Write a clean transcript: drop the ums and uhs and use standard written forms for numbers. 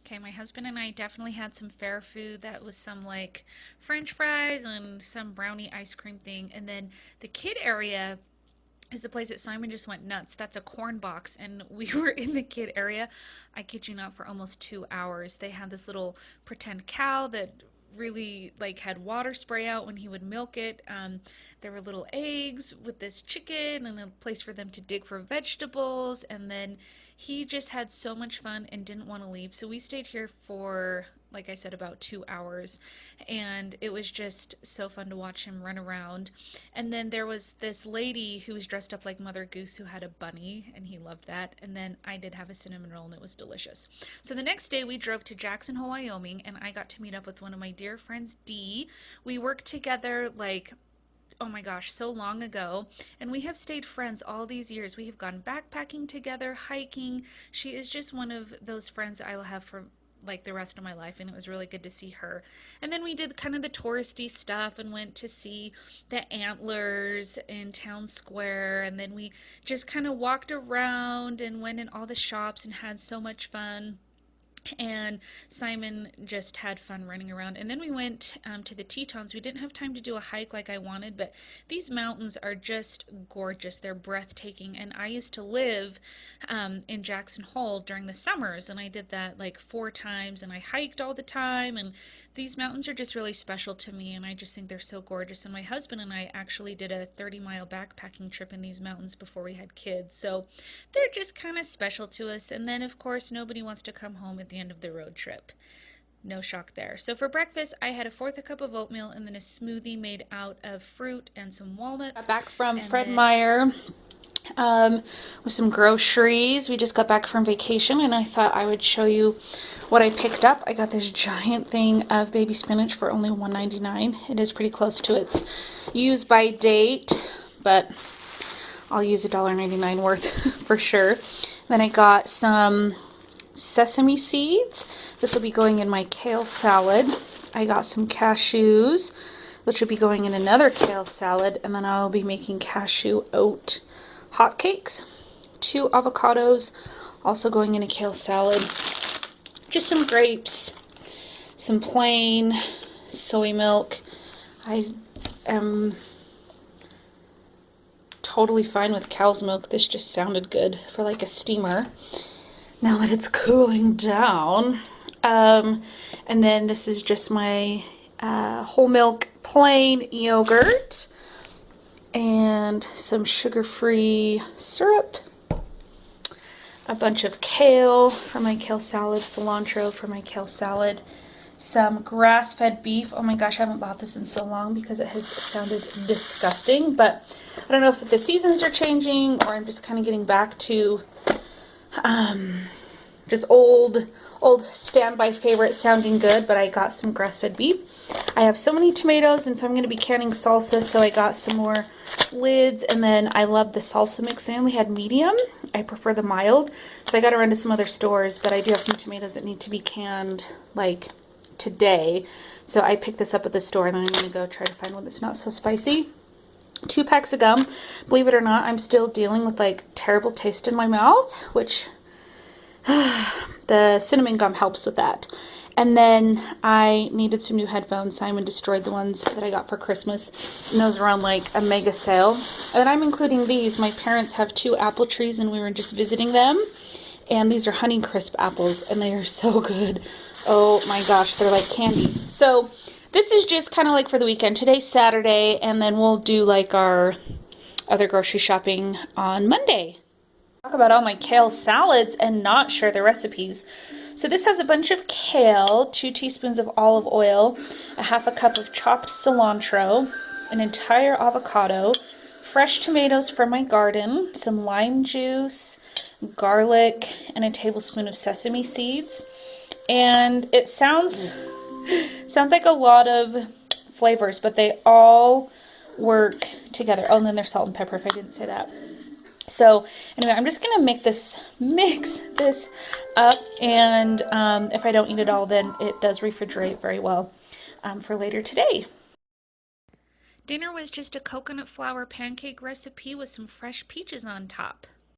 Okay, my husband and I definitely had some fair food. That was some like French fries and some brownie ice cream thing. And then the kid area is the place that Simon just went nuts. That's a corn box. And we were in the kid area, I kid you not, for almost 2 hours. They had this little pretend cow that really like had water spray out when he would milk it. There were little eggs with this chicken and a place for them to dig for vegetables. And then he just had so much fun and didn't want to leave. So we stayed here for, like I said, about 2 hours. And it was just so fun to watch him run around. And then there was this lady who was dressed up like Mother Goose who had a bunny, and he loved that. And then I did have a cinnamon roll, and it was delicious. So the next day we drove to Jackson Hole, Wyoming, and I got to meet up with one of my dear friends, Dee. We worked together like, oh my gosh, so long ago, and we have stayed friends all these years. We have gone backpacking together, hiking. She is just one of those friends that I will have for like the rest of my life, and it was really good to see her. And then we did kind of the touristy stuff and went to see the antlers in town square, and then we just kind of walked around and went in all the shops and had so much fun. And Simon just had fun running around. And then we went to the Tetons. We didn't have time to do a hike like I wanted, but these mountains are just gorgeous. They're breathtaking. And I used to live in Jackson Hole during the summers, and I did that like 4 times, and I hiked all the time. And these mountains are just really special to me, and I just think they're so gorgeous. And my husband and I actually did a 30-mile backpacking trip in these mountains before we had kids. So they're just kind of special to us. And then, of course, nobody wants to come home at the end of the road trip. No shock there. So for breakfast, I had a fourth a cup of oatmeal and then a smoothie made out of fruit and some walnuts. Got back from Fred Meyer with some groceries. We just got back from vacation, and I thought I would show you what I picked up. I got this giant thing of baby spinach for only $1.99. It is pretty close to its use by date, but I'll use $1.99 worth for sure. Then I got some sesame seeds. This will be going in my kale salad. I got some cashews, which will be going in another kale salad, and then I'll be making cashew oat hotcakes. 2 avocados, also going in a kale salad. Just some grapes, some plain soy milk. I am totally fine with cow's milk. This just sounded good for like a steamer now that it's cooling down. And then this is just my whole milk plain yogurt and some sugar-free syrup, a bunch of kale for my kale salad, cilantro for my kale salad, some grass-fed beef. Oh my gosh, I haven't bought this in so long because it has sounded disgusting, but I don't know if the seasons are changing or I'm just kind of getting back to just old standby favorite sounding good. But I got some grass-fed beef. I have so many tomatoes, and so I'm going to be canning salsa, so I got some more lids. And then I love the salsa mix. They only had medium. I prefer the mild, so I got to run to some other stores, but I do have some tomatoes that need to be canned like today, so I picked this up at the store, and then I'm going to go try to find one that's not so spicy. 2 packs of gum. Believe it or not, I'm still dealing with like terrible taste in my mouth, which the cinnamon gum helps with that. And then I needed some new headphones. Simon destroyed the ones that I got for Christmas, and those are on like a mega sale. And I'm including these. My parents have 2 apple trees, and we were just visiting them, and these are Honeycrisp apples, and they are so good. Oh my gosh, they're like candy. So this is just kind of like for the weekend. Today's Saturday, and then we'll do like our other grocery shopping on Monday. Talk about all my kale salads and not share the recipes. So this has a bunch of kale, 2 teaspoons of olive oil, a half a cup of chopped cilantro, an entire avocado, fresh tomatoes from my garden, some lime juice, garlic, and a tablespoon of sesame seeds. And it sounds like a lot of flavors, but they all work together. Oh, and then there's salt and pepper, if I didn't say that. So anyway, I'm just gonna mix this up, and if I don't eat it all, then it does refrigerate very well for later today. Dinner was just a coconut flour pancake recipe with some fresh peaches on top.